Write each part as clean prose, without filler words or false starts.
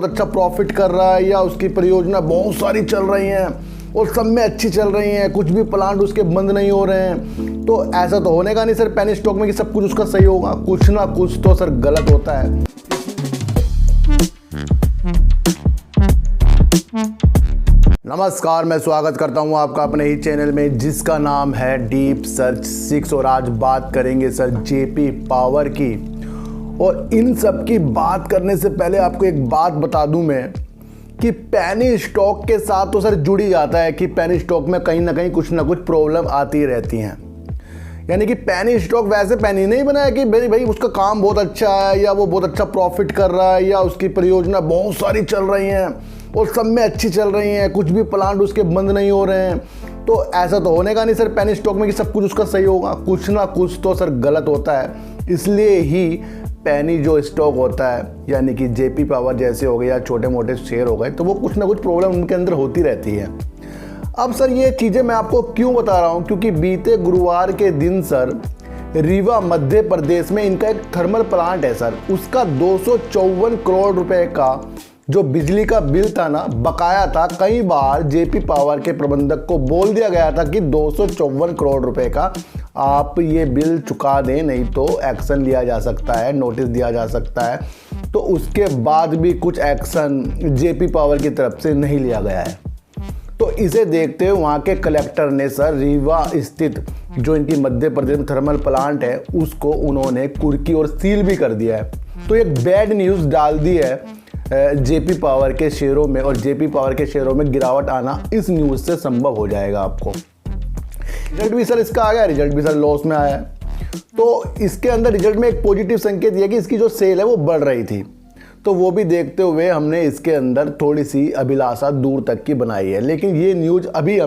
अच्छा प्रॉफिट कर रहा है या उसकी परियोजना बहुत सारी चल रही हैं और सब में अच्छी चल रही हैं, कुछ भी प्लांट उसके बंद नहीं हो रहे हैं। तो ऐसा तो होने का नहीं सर पेनी स्टॉक में कि सब कुछ उसका सही होगा, कुछ ना कुछ तो सर गलत होता है। नमस्कार, मैं स्वागत करता हूं आपका अपने ही चैनल में जिसका नाम है डीप सर्च 6 और आज बात करेंगे सर जेपी पावर की। और इन सब की बात करने से पहले आपको एक बात बता दूं मैं कि पेनी स्टॉक के साथ तो सर जुड़ ही जाता है कि पेनी स्टॉक में कहीं ना कुछ प्रॉब्लम आती रहती हैं। यानी कि पेनी स्टॉक वैसे पेनी नहीं बनाया कि भाई उसका काम बहुत अच्छा है या वो बहुत अच्छा प्रॉफिट कर रहा है या उसकी परियोजना बहुत सारी चल रही हैं और सब में अच्छी चल रही हैं, कुछ भी प्लांट उसके बंद नहीं हो रहे हैं। तो ऐसा तो होने का नहीं सर पेनी स्टॉक में कि सब कुछ उसका सही होगा, कुछ ना कुछ तो सर गलत होता है। इसलिए ही पेनी जो स्टॉक होता है यानी कि जेपी पावर जैसे हो गए या छोटे मोटे शेयर हो गए तो वो कुछ ना कुछ प्रॉब्लम उनके अंदर होती रहती है। अब सर ये चीज़ें मैं आपको क्यों बता रहा हूँ, क्योंकि बीते गुरुवार के दिन सर रीवा मध्य प्रदेश में इनका एक थर्मल प्लांट है सर, उसका 254 करोड़ रुपए का जो बिजली का बिल था ना बकाया था। कई बार जेपी पावर के प्रबंधक को बोल दिया गया था कि 254 करोड़ रुपए का आप ये बिल चुका दें, नहीं तो एक्शन लिया जा सकता है, नोटिस दिया जा सकता है। तो उसके बाद भी कुछ एक्शन जेपी पावर की तरफ से नहीं लिया गया है। तो इसे देखते हुए वहाँ के कलेक्टर ने सर रीवा स्थित जो इनकी मध्य प्रदेश में थर्मल प्लांट है उसको उन्होंने कुर्की और सील भी कर दिया है। तो एक बैड न्यूज़ डाल दी है जेपी पावर के शेयरों में, और जेपी पावर के शेयरों में गिरावट आना इस न्यूज़ से संभव हो जाएगा आपको। रिजल्ट भी सर इसका आ गया, रिजल्ट भी सर लॉस में आया है। तो इसके अंदर रिजल्ट में एक पॉजिटिव संकेत यह कि इसकी जो सेल है वो बढ़ रही थी, तो वो भी देखते हुए हमने इसके अंदर थोड़ी सी अभिलाषा दूर तक की बनाई है। लेकिन ये न्यूज़ अभी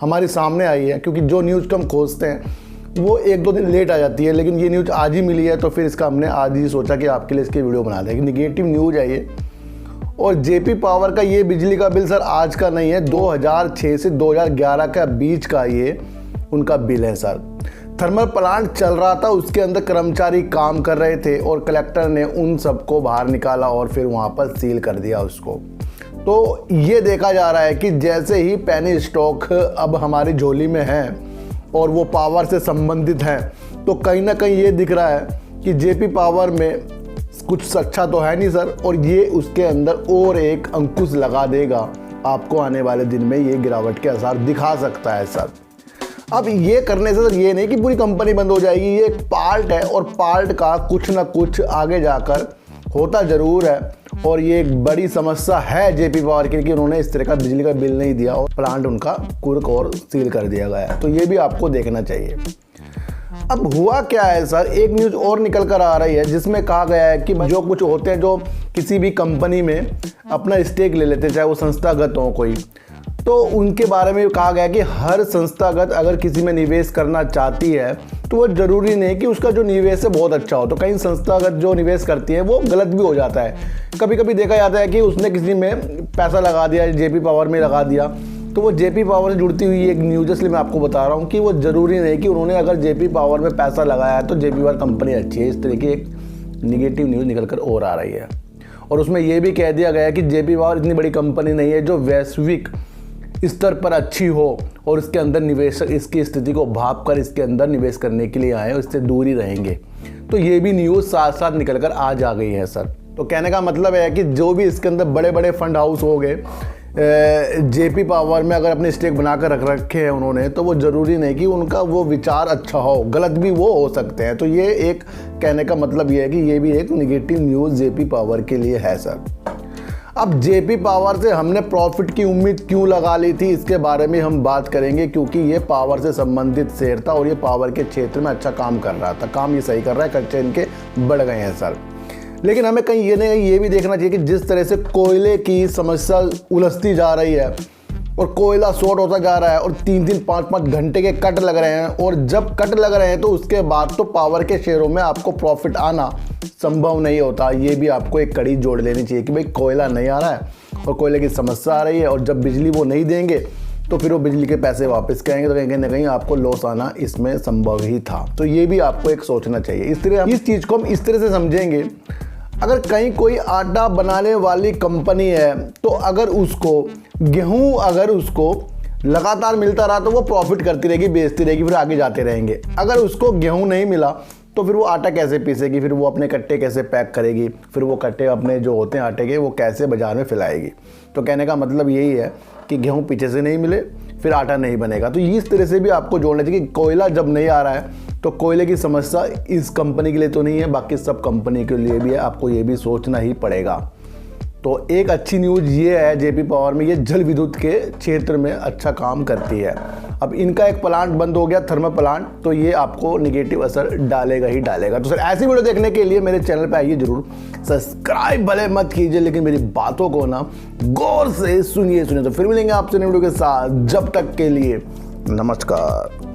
हमारे सामने आई है, क्योंकि जो न्यूज़ को हम खोजते हैं वो 1-2 दिन लेट आ जाती है, लेकिन ये न्यूज़ आज ही मिली है तो फिर इसका हमने आज ही सोचा कि आपके लिए इसकी वीडियो बना दें। कि निगेटिव न्यूज़ है ये। और जेपी पावर का ये बिजली का बिल सर आज का नहीं है, 2006 से 2011 का बीच का ये उनका बिल है सर। थर्मल प्लांट चल रहा था, उसके अंदर कर्मचारी काम कर रहे थे और कलेक्टर ने उन सबको बाहर निकाला और फिर वहाँ पर सील कर दिया उसको। तो ये देखा जा रहा है कि जैसे ही पेनी स्टॉक अब हमारी झोली में है और वो पावर से संबंधित है, तो कहीं ना कहीं ये दिख रहा है कि जेपी पावर में कुछ अच्छा तो है नहीं सर, और ये उसके अंदर और एक अंकुश लगा देगा। आपको आने वाले दिन में ये गिरावट के आसार दिखा सकता है सर। अब ये करने से सर ये नहीं कि पूरी कंपनी बंद हो जाएगी, ये एक पार्ट है और पार्ट का कुछ ना कुछ आगे जाकर होता ज़रूर है। और ये एक बड़ी समस्या है जेपी पावर की कि उन्होंने इस तरह का बिजली का बिल नहीं दिया और प्लांट उनका कुर्क और सील कर दिया गया है। तो ये भी आपको देखना चाहिए। अब हुआ क्या है सर, एक न्यूज़ और निकल कर आ रही है जिसमें कहा गया है कि जो कुछ होते हैं जो किसी भी कंपनी में अपना स्टेक ले लेते हैं, चाहे वो संस्थागत हो कोई, तो उनके बारे में कहा गया कि हर संस्थागत अगर किसी में निवेश करना चाहती है तो वो ज़रूरी नहीं कि उसका जो निवेश है बहुत अच्छा हो। तो कई संस्थागत जो निवेश करती है वो गलत भी हो जाता है। कभी कभी देखा जाता है कि उसने किसी में पैसा लगा दिया, जेपी पावर में लगा दिया, तो वो जेपी पावर से जुड़ती हुई एक न्यूज़, इसलिए मैं आपको बता रहा हूँ कि वो ज़रूरी नहीं कि उन्होंने अगर जेपी पावर में पैसा लगाया है तो जेपी पावर कंपनी अच्छी है। इस तरह की एक निगेटिव न्यूज़ निकल कर और आ रही है। और उसमें ये भी कह दिया गया है कि जेपी पावर इतनी बड़ी कंपनी नहीं है जो वैश्विक स्तर पर अच्छी हो और इसके अंदर निवेशक इसकी स्थिति को भाप कर इसके अंदर निवेश करने के लिए आए और इससे दूर ही रहेंगे। तो ये भी न्यूज़ साथ साथ निकल कर आज आ गई है सर। तो कहने का मतलब है कि जो भी इसके अंदर बड़े बड़े फंड हाउस हो गए जेपी पावर में अगर अपने स्टेक बनाकर रख रखे हैं उन्होंने, तो वो ज़रूरी नहीं कि उनका वो विचार अच्छा हो, गलत भी वो हो सकते हैं। तो ये एक कहने का मतलब ये है कि ये भी एक निगेटिव न्यूज़ जेपी पावर के लिए है सर। अब जेपी पावर से हमने प्रॉफिट की उम्मीद क्यों लगा ली थी, इसके बारे में हम बात करेंगे, क्योंकि ये पावर से संबंधित शेयर था और ये पावर के क्षेत्र में अच्छा काम कर रहा था, काम ये सही कर रहा है, खर्चे इनके बढ़ गए हैं सर। लेकिन हमें कहीं ये भी देखना चाहिए कि जिस तरह से कोयले की समस्या उलझती जा रही है और कोयला शॉर्ट होता जा रहा है और 3-3, 5-5 घंटे के कट लग रहे हैं, और जब कट लग रहे हैं तो उसके बाद तो पावर के शेयरों में आपको प्रॉफिट आना संभव नहीं होता। ये भी आपको एक कड़ी जोड़ लेनी चाहिए कि भाई कोयला नहीं आ रहा है और कोयले की समस्या आ रही है, और जब बिजली वो नहीं देंगे तो फिर वो बिजली के पैसे वापस करेंगे, तो कहीं ना कहीं आपको लॉस आना इसमें संभव ही था। तो ये भी आपको एक सोचना चाहिए। इस तरह इस चीज़ को हम इस तरह से समझेंगे, अगर कहीं कोई आटा बनाने वाली कंपनी है तो अगर उसको गेहूं अगर उसको लगातार मिलता रहा तो वो प्रॉफिट करती रहेगी, बेचती रहेगी, फिर आगे जाते रहेंगे। अगर उसको गेहूं नहीं मिला तो फिर वो आटा कैसे पीसेगी, फिर वो अपने कट्टे कैसे पैक करेगी, फिर वो कट्टे अपने जो होते हैं आटे के वो कैसे बाजार में फैलाएगी। तो कहने का मतलब यही है कि गेहूं पीछे से नहीं मिले फिर आटा नहीं बनेगा। तो इस तरह से भी आपको जोड़ना चाहिए कि कोयला जब नहीं आ रहा है तो कोयले की समस्या इस कंपनी के लिए तो नहीं है, बाकी सब कंपनी के लिए भी है, आपको ये भी सोचना ही पड़ेगा। तो एक अच्छी न्यूज़ ये है जेपी पावर में, ये जल विद्युत के क्षेत्र में अच्छा काम करती है। अब इनका एक प्लांट बंद हो गया, थर्मल प्लांट, तो ये आपको नेगेटिव असर डालेगा ही डालेगा। तो सर ऐसी वीडियो देखने के लिए मेरे चैनल पे आइए जरूर, सब्सक्राइब भले मत कीजिए लेकिन मेरी बातों को ना गौर से सुनिए। तो फिर मिलेंगे आपसे नई वीडियो के साथ, जब तक के लिए नमस्कार।